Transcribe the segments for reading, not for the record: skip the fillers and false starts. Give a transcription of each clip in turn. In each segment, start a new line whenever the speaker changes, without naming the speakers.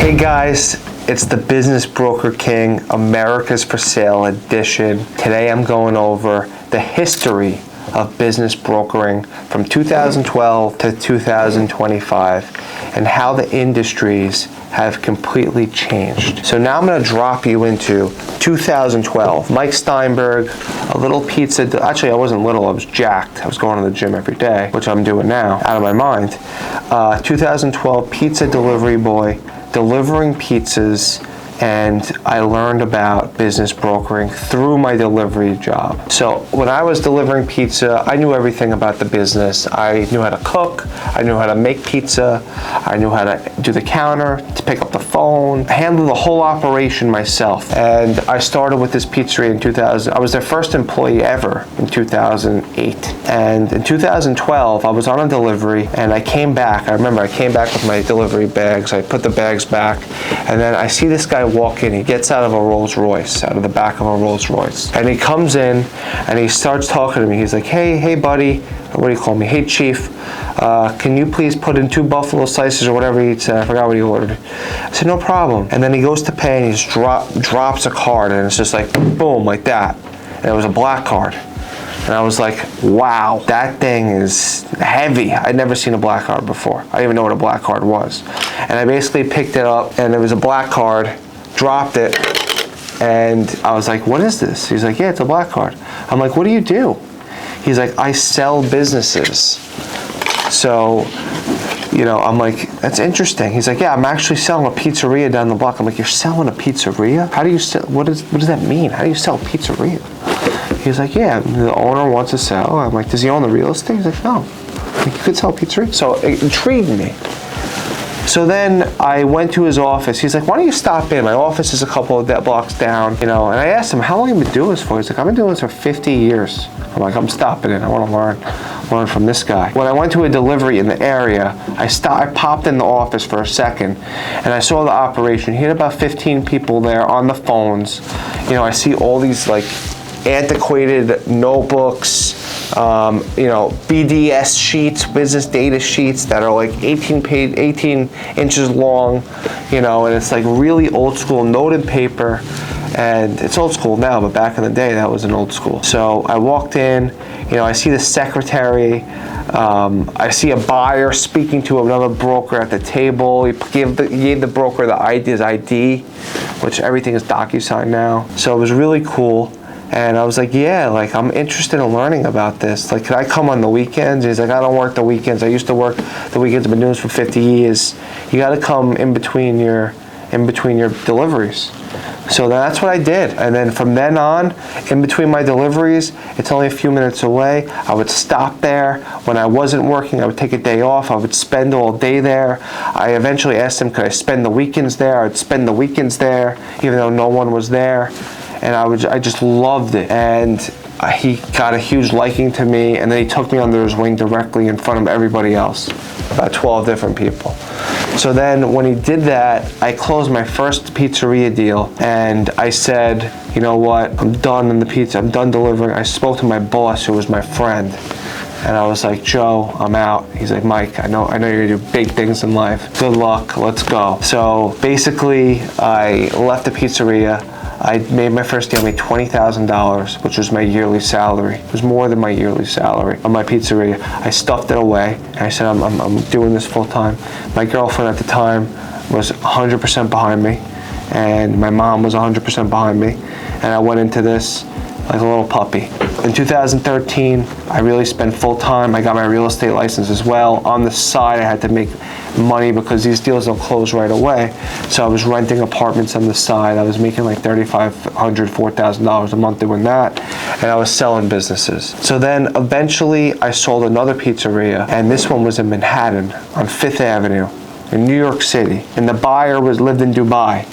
Hey guys, it's the Business Broker King, America's For Sale edition. Today I'm going over the history of business brokering from 2012 to 2025 and how the industries have completely changed. So now I'm going to drop you into 2012. Mike Steinberg, a little pizza, actually I wasn't little, I was jacked. I was going to the gym every day, which I'm doing now, out of my mind. 2012 pizza delivery boy, delivering pizzas, and I learned about business brokering through my delivery job. So when I was delivering pizza, I knew everything about the business. I knew how to cook, I knew how to make pizza, I knew how to do the counter, to pick up the phone, handle the whole operation myself. And I started with this pizzeria in 2000. I was their first employee ever in 2008. And in 2012, I was on a delivery and I came back. I remember I came back with my delivery bags. I put the bags back and then I see this guy walk in. He gets out of a Rolls Royce, out of the back of a Rolls Royce. And he comes in and he starts talking to me. He's like, hey buddy, what do you call me? Hey chief, can you please put in 2 buffalo slices or whatever he said? I forgot what he ordered. I said, no problem. And then he goes to pay and he just drops a card and it's just like, boom, like that. And it was a black card. And I was like, wow, that thing is heavy. I'd never seen a black card before. I didn't even know what a black card was. And I basically picked it up and it was a black card, dropped it, and I was like, what is this? He's like, yeah, it's a black card. I'm like, what do you do? He's like, I sell businesses. So, you know, I'm like, that's interesting. He's like, yeah, I'm actually selling a pizzeria down the block. I'm like, you're selling a pizzeria? How do you sell, what does that mean? How do you sell a pizzeria? He's like, yeah, the owner wants to sell. I'm like, does he own the real estate? He's like, no. I'm like, you could sell a pizzeria? So it intrigued me. So then I went to his office. He's like, why don't you stop in? My office is a couple of blocks down, you know, and I asked him, how long have you been doing this for? He's like, I've been doing this for 50 years. I'm like, I'm stopping in. I want to learn from this guy. When I went to a delivery in the area, I popped in the office for a second and I saw the operation. He had about 15 people there on the phones. You know, I see all these like antiquated notebooks, you know, BDS sheets, business data sheets that are like 18 inches long, you know, and it's like really old school noted paper. And it's old school now, but back in the day, that was an old school. So I walked in, you know, I see the secretary, I see a buyer speaking to another broker at the table. He gave the broker his ID, which everything is DocuSign now. So it was really cool. And I was like, yeah, like I'm interested in learning about this. Like, can I come on the weekends? He's like, I don't work the weekends. I used to work the weekends. I've been doing this for 50 years. You got to come in between your deliveries. So that's what I did. And then from then on, in between my deliveries, it's only a few minutes away. I would stop there. When I wasn't working, I would take a day off. I would spend all day there. I eventually asked him, could I spend the weekends there? I'd spend the weekends there, even though no one was there. And I just loved it. And he got a huge liking to me, and then he took me under his wing directly in front of everybody else, about 12 different people. So then when he did that, I closed my first pizzeria deal, and I said, you know what, I'm done in the pizza, I'm done delivering. I spoke to my boss, who was my friend, and I was like, Joe, I'm out. He's like, Mike, I know you're gonna do big things in life. Good luck, let's go. So basically, I left the pizzeria. I made my first deal, made $20,000, which was my yearly salary. It was more than my yearly salary on my pizzeria. I stuffed it away, and I said, I'm doing this full time. My girlfriend at the time was 100% behind me, and my mom was 100% behind me, and I went into this like a little puppy. In 2013, I really spent full time. I got my real estate license as well. On the side, I had to make money because these deals don't close right away. So I was renting apartments on the side. I was making like $3,500, $4,000 a month doing that. And I was selling businesses. So then eventually I sold another pizzeria, and this one was in Manhattan on 5th Avenue in New York City. And the buyer lived in Dubai.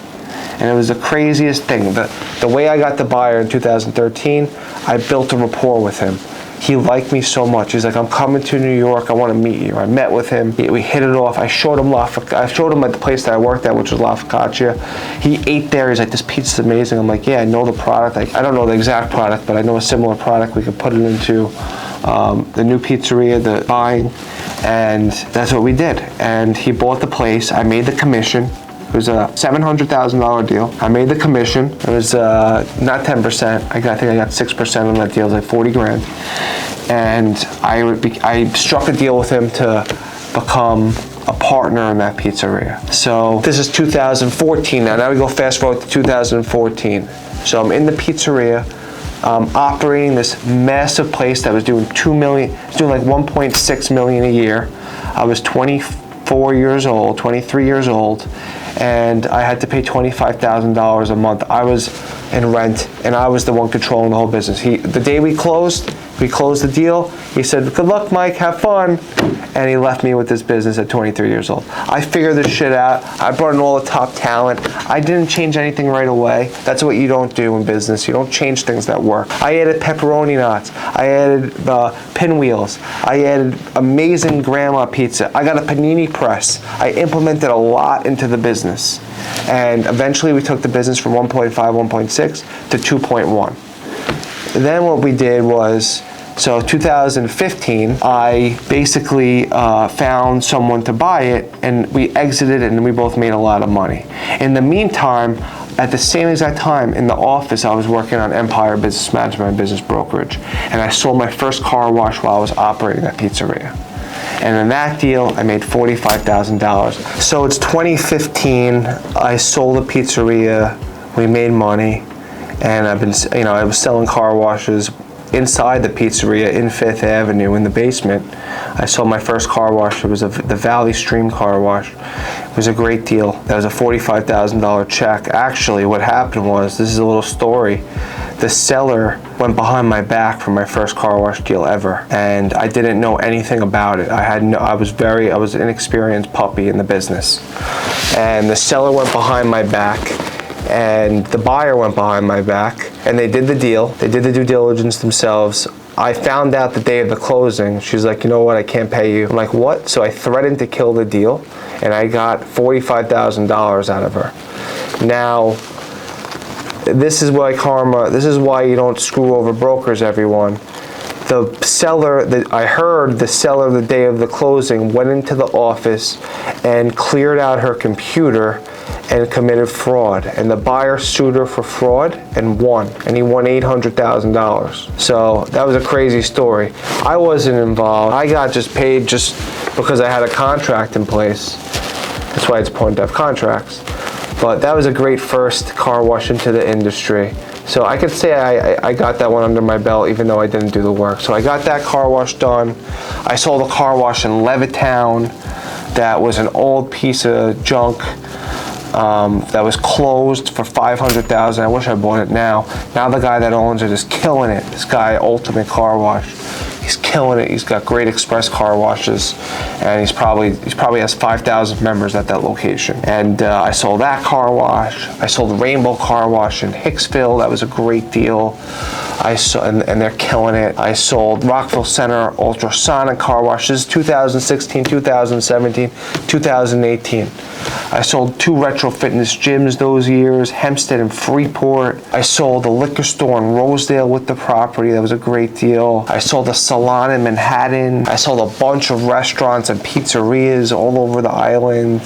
And it was the craziest thing. The way I got the buyer in 2013, I built a rapport with him. He liked me so much. He's like, I'm coming to New York. I want to meet you. I met with him. We hit it off. I showed him at the place that I worked at, which was La Focaccia. He ate there. He's like, this pizza's amazing. I'm like, yeah, I know the product. I don't know the exact product, but I know a similar product. We could put it into the new pizzeria, the buying, and that's what we did. And he bought the place. I made the commission. It was a $700,000 deal. I made the commission. It was not 10%. I think I got 6% on that deal. It was like 40 grand. And I struck a deal with him to become a partner in that pizzeria. So this is 2014 now. Now we go fast forward to 2014. So I'm in the pizzeria, operating this massive place that was doing doing like 1.6 million a year. I was 23 years old, and I had to pay $25,000 a month. I was in rent, and I was the one controlling the whole business. The day we closed the deal. He said, "Good luck, Mike, have fun." And he left me with this business at 23 years old. I figured this shit out. I brought in all the top talent. I didn't change anything right away. That's what you don't do in business. You don't change things that work. I added pepperoni knots. I added pinwheels. I added amazing grandma pizza. I got a panini press. I implemented a lot into the business. And eventually we took the business from 1.5, 1.6 to 2.1. Then what we did was, so 2015, I basically found someone to buy it, and we exited it, and we both made a lot of money. In the meantime, at the same exact time in the office, I was working on Empire Business Management and Business Brokerage, and I sold my first car wash while I was operating that pizzeria. And in that deal, I made $45,000. So it's 2015, I sold a pizzeria, we made money, and I was selling car washes inside the pizzeria in Fifth Avenue in the basement. I sold my first car wash. It was the Valley Stream car wash. It was a great deal. That was a $45,000 check. Actually, what happened was, this is a little story. The seller went behind my back for my first car wash deal ever, and I didn't know anything about it. I was an inexperienced puppy in the business, and the seller went behind my back, and the buyer went behind my back, and they did the deal. They did the due diligence themselves. I found out the day of the closing. She's like, "You know what, I can't pay you." I'm like, "What?" So I threatened to kill the deal, and I got $45,000 out of her. Now, this is why you don't screw over brokers, everyone. The seller, I heard the seller the day of the closing went into the office and cleared out her computer and committed fraud. And the buyer sued her for fraud and won. And he won $800,000. So that was a crazy story. I wasn't involved. I got just paid just because I had a contract in place. That's why it's important to have contracts. But that was a great first car wash into the industry. So I could say I got that one under my belt, even though I didn't do the work. So I got that car wash done. I sold a car wash in Levittown that was an old piece of junk that was closed for $500,000. I wish I bought it now. Now the guy that owns it is killing it. This guy, Ultimate Car Wash. He's killing it. He's got great express car washes, and he probably has 5,000 members at that location. And I sold that car wash. I sold Rainbow Car Wash in Hicksville. That was a great deal. And they're killing it. I sold Rockville Center Ultrasonic Car Washes 2016, 2017, 2018. I sold 2 retro fitness gyms those years, Hempstead and Freeport. I sold a liquor store in Rosedale with the property. That was a great deal. I sold a salon in Manhattan. I sold a bunch of restaurants and pizzerias all over the island.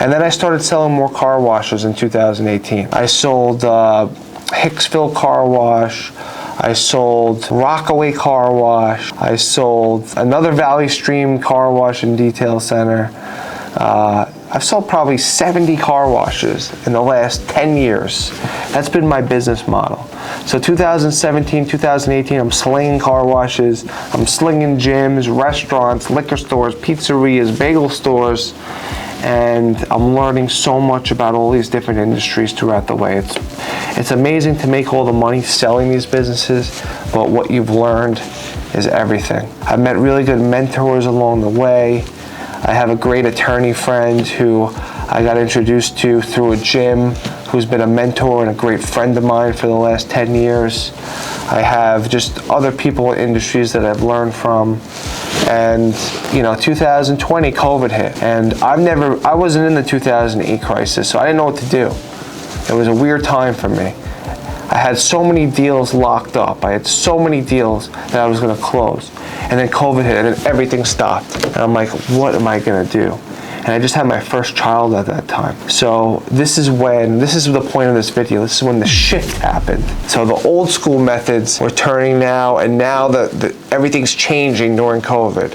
And then I started selling more car washes in 2018. I sold Hicksville Car Wash. I sold Rockaway Car Wash. I sold another Valley Stream Car Wash and Detail Center. I've sold probably 70 car washes in the last 10 years. That's been my business model. So 2017, 2018, I'm slinging car washes, I'm slinging gyms, restaurants, liquor stores, pizzerias, bagel stores, and I'm learning so much about all these different industries throughout the way. It's amazing to make all the money selling these businesses, but what you've learned is everything. I've met really good mentors along the way. I have a great attorney friend who I got introduced to through a gym, who's been a mentor and a great friend of mine for the last 10 years. I have just other people in industries that I've learned from. And 2020, COVID hit, and I wasn't in the 2008 crisis, so I didn't know what to do. It was a weird time for me. I had so many deals locked up. I had so many deals that I was going to close. And then COVID hit, and then everything stopped. And I'm like, what am I going to do? And I just had my first child at that time. So this is the point of this video, this is when the shift happened. So the old school methods were turning now, and now everything's changing during COVID.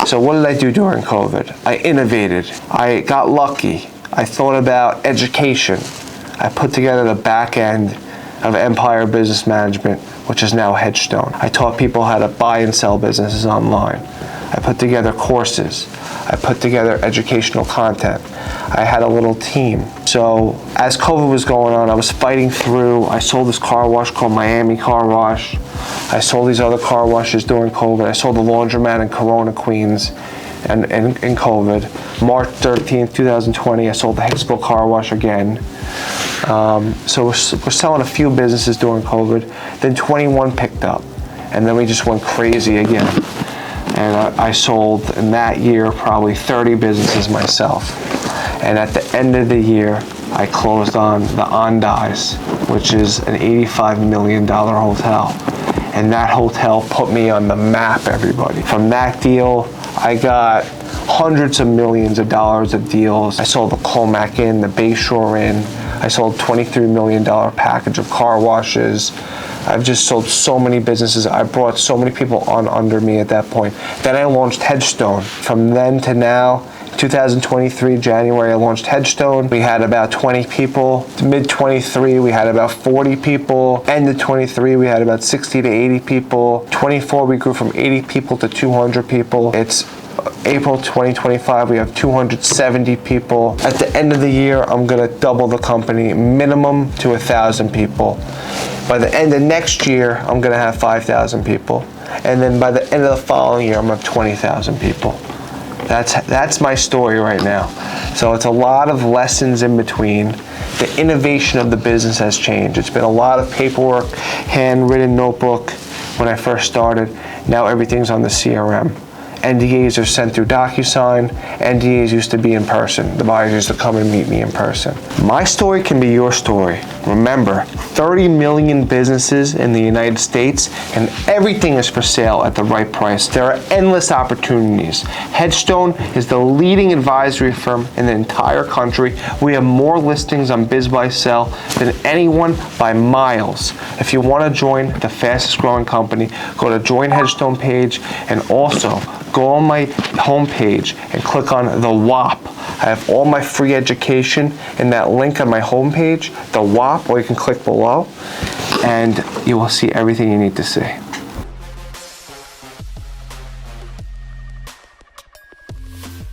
So what did I do during COVID? I innovated. I got lucky. I thought about education. I put together the back end of Empire Business Management, which is now Hedgestone. I taught people how to buy and sell businesses online. I put together courses. I put together educational content. I had a little team. So as COVID was going on, I was fighting through. I sold this car wash called Miami Car Wash. I sold these other car washes during COVID. I sold the laundromat in Corona, Queens, and in COVID. March 13th, 2020, I sold the Hicksville Car Wash again. So we're selling a few businesses during COVID. Then 21 picked up, and then we just went crazy again. And I sold in that year probably 30 businesses myself. And at the end of the year, I closed on the Ondies, which is an $85 million hotel. And that hotel put me on the map, everybody. From that deal, I got hundreds of millions of dollars of deals. I sold the Colmac Inn, the Bayshore Inn. I sold $23 million package of car washes. I've just sold so many businesses. I brought so many people on under me at that point. Then I launched Hedgestone. From then to now, 2023, January, I launched Hedgestone. We had about 20 people. Mid-23, we had about 40 people. End of 23, we had about 60 to 80 people. 24, we grew from 80 people to 200 people. It's April 2025, we have 270 people. At the end of the year, I'm gonna double the company, minimum to 1,000 people. By the end of next year, I'm gonna have 5,000 people. And then by the end of the following year, I'm gonna have 20,000 people. That's my story right now. So it's a lot of lessons in between. The innovation of the business has changed. It's been a lot of paperwork, handwritten notebook when I first started. Now everything's on the CRM. NDAs are sent through DocuSign. NDAs used to be in person. The buyers used to come and meet me in person. My story can be your story. Remember, 30 million businesses in the United States, and everything is for sale at the right price. There are endless opportunities. Hedgestone is the leading advisory firm in the entire country. We have more listings on BizBuySell than anyone by miles. If you want to join the fastest growing company, go to Join Hedgestone page, and also go on my homepage and click on the WAP. I have all my free education in that link on my homepage, the WAP, or you can click below, and you will see everything you need to see.